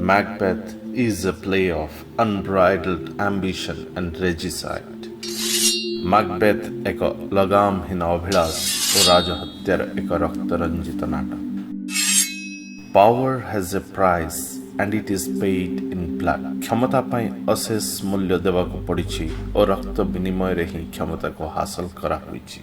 Macbeth is a play of unbridled ambition and regicide. Macbeth ଏକ ଲଗାମହୀନ ଅଭିଳାଷ ଓ ରାଜହତ୍ୟାର ଏକ ରକ୍ତରଞ୍ଜିତ ନାଟକ. Power has a price and it is paid in blood. କ୍ଷମତା ପାଇଁ ଅଶେଷ ମୂଲ୍ୟ ଦେବାକୁ ପଡ଼ିଛି ଓ ରକ୍ତ ବିନିମୟରେ ହିଁ କ୍ଷମତାକୁ ହାସଲ କରାହୋଇଛି.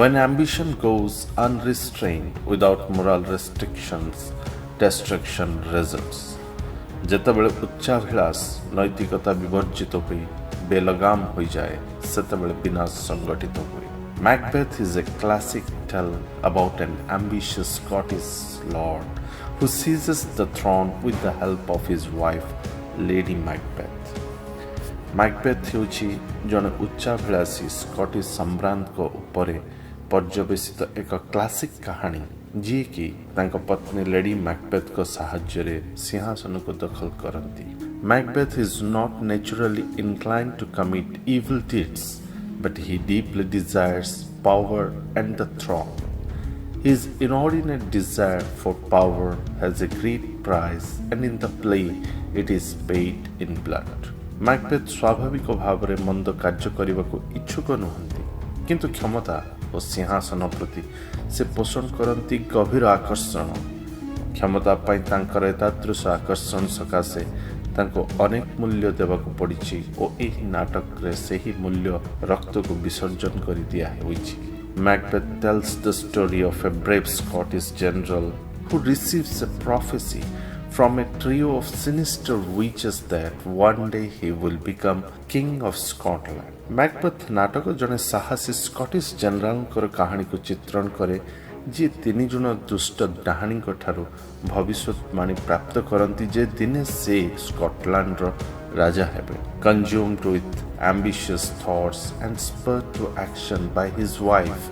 When ambition goes unrestrained without moral restrictions, destruction results. ଯେତେବେଳେ ଉଚ୍ଚାଭିଳାଷ ନୈତିକତା ବିବର୍ଜିତ ହୋଇ ବେଲଗାମ ହୋଇଯାଏ ସେତେବେଳେ ବିନାଶ ସଂଗଠିତ ହୁଏ. Macbeth is a classic tale about an ambitious Scottish lord who seizes the throne with the help of his wife, Lady Macbeth. Macbeth ହେଉଛି ଜଣେ ଉଚ୍ଚାଭିଳାଷୀ ସ୍କଟିଶ ସମ୍ରାଟଙ୍କ ଉପରେ ପର୍ଯ୍ୟବେସିତ ଏକ କ୍ଲାସିକ୍ କାହାଣୀ ଯିଏକି ତାଙ୍କ ପତ୍ନୀ ଲେଡି ମ୍ୟାକବେଥଙ୍କ ସାହାଯ୍ୟରେ ସିଂହାସନକୁ ଦଖଲ କରନ୍ତି. Macbeth is not naturally inclined to commit evil deeds, but he deeply desires power and the throne. His inordinate desire for power has a great price, and in the play it is paid in blood. Macbeth ସ୍ୱାଭାବିକ ଭାବରେ ମନ୍ଦ କାର୍ଯ୍ୟ କରିବାକୁ ଇଚ୍ଛୁକ ନୁହନ୍ତି, କିନ୍ତୁ କ୍ଷମତା ଓ ସିଂହାସନ ପ୍ରତି ସେ ପୋଷଣ କରନ୍ତି ଗଭୀର ଆକର୍ଷଣ. କ୍ଷମତା ପାଇଁ ତାଙ୍କର ଏତାଦୃଶ ଆକର୍ଷଣ ସକାଶେ ତାଙ୍କୁ ଅନେକ ମୂଲ୍ୟ ଦେବାକୁ ପଡ଼ିଛି ଓ ଏହି ନାଟକରେ ସେହି ମୂଲ୍ୟ ରକ୍ତକୁ ବିସର୍ଜନ କରି ଦିଆହେଉଛି. Macbeth tells the story of a brave Scottish general who receives a prophecy from a trio of sinister witches that one day he will become king of Scotland. Macbeth ନାଟକ ଜଣେ ସାହସୀ ସ୍କଟିଶ ଜେନେରାଲଙ୍କର କାହାଣୀକୁ ଚିତ୍ରଣ କରେ ଯିଏ ତିନି ଜଣ ଦୁଷ୍ଟ ଡାହାଣୀଙ୍କ ଠାରୁ ଭବିଷ୍ୟତବାଣୀ ପ୍ରାପ୍ତ କରନ୍ତି ଯେ ଦିନେ ସେ ସ୍କଟଲାଣ୍ଡର ରାଜା ହେବେ. Consumed with ambitious thoughts and spurred to action by his wife,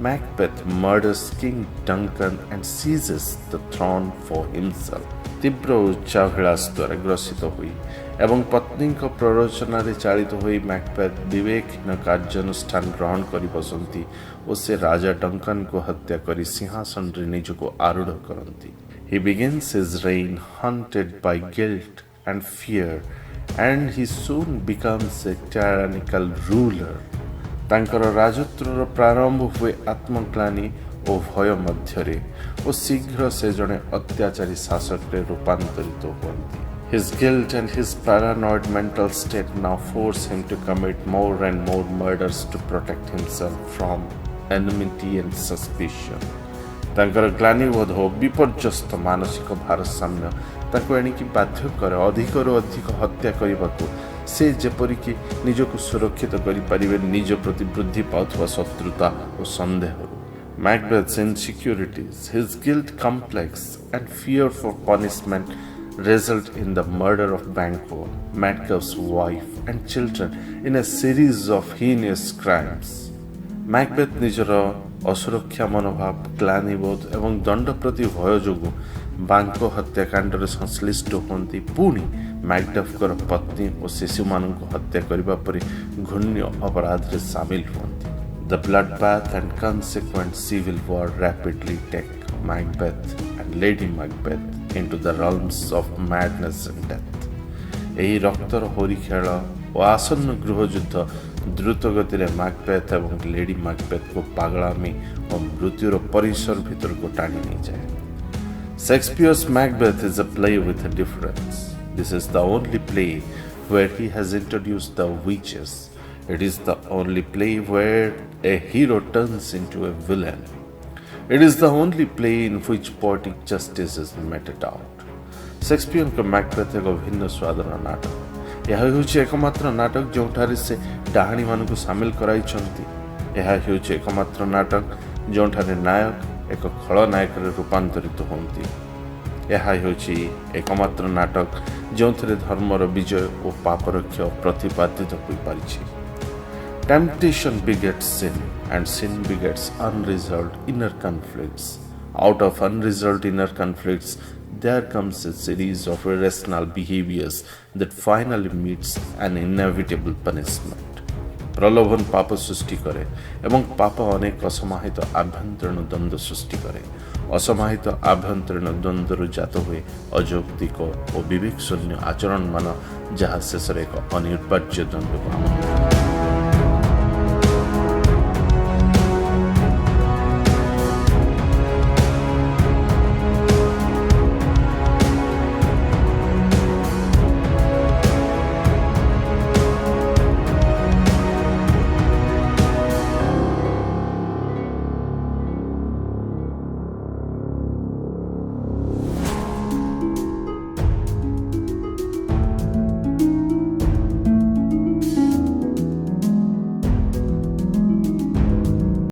Macbeth murders King Duncan and seizes the throne for himself. ତୀବ୍ର ଉଚ୍ଚାଭିଳାଷ ଦ୍ୱାରା ଗ୍ରସିତ ହୋଇ ଏବଂ ପତ୍ନୀଙ୍କ ପ୍ରରୋଚନାରେ ଚାଳିତ ହୋଇ ମ୍ୟାକବେଥ୍ ବିବେକହୀନ କାର୍ଯ୍ୟାନୁଷ୍ଠାନ ଗ୍ରହଣ କରି ବସନ୍ତି ଓ ସେ ରାଜା ଡଙ୍କାନଙ୍କୁ ହତ୍ୟା କରି ସିଂହାସନରେ ନିଜକୁ ଆରୂଢ଼ କରନ୍ତି. He begins his reign haunted by guilt and fear, and he soon becomes a tyrannical ruler. ତାଙ୍କର ରାଜତ୍ୱର ପ୍ରାରମ୍ଭ ହୁଏ ଆତ୍ମଗ୍ଲାନି ଓ ଭୟ ମଧ୍ୟରେ ଓ ଶୀଘ୍ର ସେ ଜଣେ ଅତ୍ୟାଚାରୀ ଶାସକରେ ରୂପାନ୍ତରିତ ହୁଅନ୍ତି. His guilt and his paranoid mental state now force him to commit more and more murders to protect himself from enmity and suspicion. ତାଙ୍କର ଗ୍ଲାନିବୋଧ ଓ ବିପର୍ଯ୍ୟସ୍ତ ମାନସିକ ଭାରସାମ୍ୟ ତାଙ୍କୁ ଏଣିକି ବାଧ୍ୟ କରେ ଅଧିକରୁ ଅଧିକ ହତ୍ୟା କରିବାକୁ, ସେ ଯେପରିକି ନିଜକୁ ସୁରକ୍ଷିତ କରିପାରିବେ ନିଜ ପ୍ରତି ବୃଦ୍ଧି ପାଉଥିବା ଶତ୍ରୁତା ଓ ସନ୍ଦେହରୁ. Macbeth's insecurities, his guilt complex, and fear for punishment result in the murder of Banquo, Macbeth's wife and children in a series of heinous crimes. Macbeth ନିଜର ଅସୁରକ୍ଷା ମନୋଭାବ, ଗ୍ଲାନିବୋଧ ଏବଂ ଦଣ୍ଡ ପ୍ରତି ଭୟ ଯୋଗୁଁ ବାଙ୍କ ହତ୍ୟାକାଣ୍ଡରେ ସଂଶ୍ଳିଷ୍ଟ ହୁଅନ୍ତି. ପୁଣି ମ୍ୟାକଡଫ୍ଙ୍କର ପତ୍ନୀ ଓ ଶିଶୁମାନଙ୍କୁ ହତ୍ୟା କରିବା ପରି ଘୃଣ୍ୟ ଅପରାଧରେ ସାମିଲ ହୁଅନ୍ତି. The bloodbath and consequent civil war rapidly take Macbeth and Lady Macbeth into the realms of madness and death. ଏହି ରକ୍ତର ହୋରି ଖେଳ ଓ ଆସନ୍ନ ଗୃହଯୁଦ୍ଧ ଦ୍ରୁତ ଗତିରେ ମ୍ୟାକବେଥ୍ ଏବଂ ଲେଡି ମ୍ୟାକବେଥ୍କୁ ପାଗଳାମୀ ଓ ମୃତ୍ୟୁର ପରିସର ଭିତରକୁ ଟାଣି ନେଇଯାଏ. Shakespeare's Macbeth is a play with a difference. This is the only play where he has introduced the witches. It is the only play where a hero turns into a villain. It is the only play in which poetic justice is meted out. Shakespeareଙ୍କ Macbeth ଏକ ଭିନ୍ନ ସ୍ୱାଦର ନାଟକ. ଏହା ହେଉଛି ଏକମାତ୍ର ନାଟକ ଯେଉଁଠାରେ ସେ ଡାହାଣୀମାନଙ୍କୁ ସାମିଲ କରାଇଛନ୍ତି. ଏହା ହେଉଛି ଏକମାତ୍ର ନାଟକ ଯେଉଁଠାରେ ନାୟକ ଏକ ଖଳନାୟକରେ ରୂପାନ୍ତରିତ ହୁଅନ୍ତି. ଏହା ହେଉଛି ଏକମାତ୍ର ନାଟକ ଯେଉଁଥିରେ ଧର୍ମର ବିଜୟ ଓ ପାପର କ୍ଷୟ ପ୍ରତିପାଦିତ ହୋଇପାରିଛି. Temptation begets sin, and sin begets unresolved inner conflicts. Out of unresolved inner conflicts, there comes a series of irrational behaviors that finally meets an inevitable punishment. प्रलोभन पाप सृष्टि करे एवं पाप अनेक असमाहित आभ्यंतरीण द्वंद्व सृष्टि करे। असमाहित आभ्यंतरीण द्वंद्व जात हुए अजौक्तिक और विवेक शून्य आचरण मान जहाँ शेष एक अनिर्वाच्य द्वंद्व को आमंत्रण।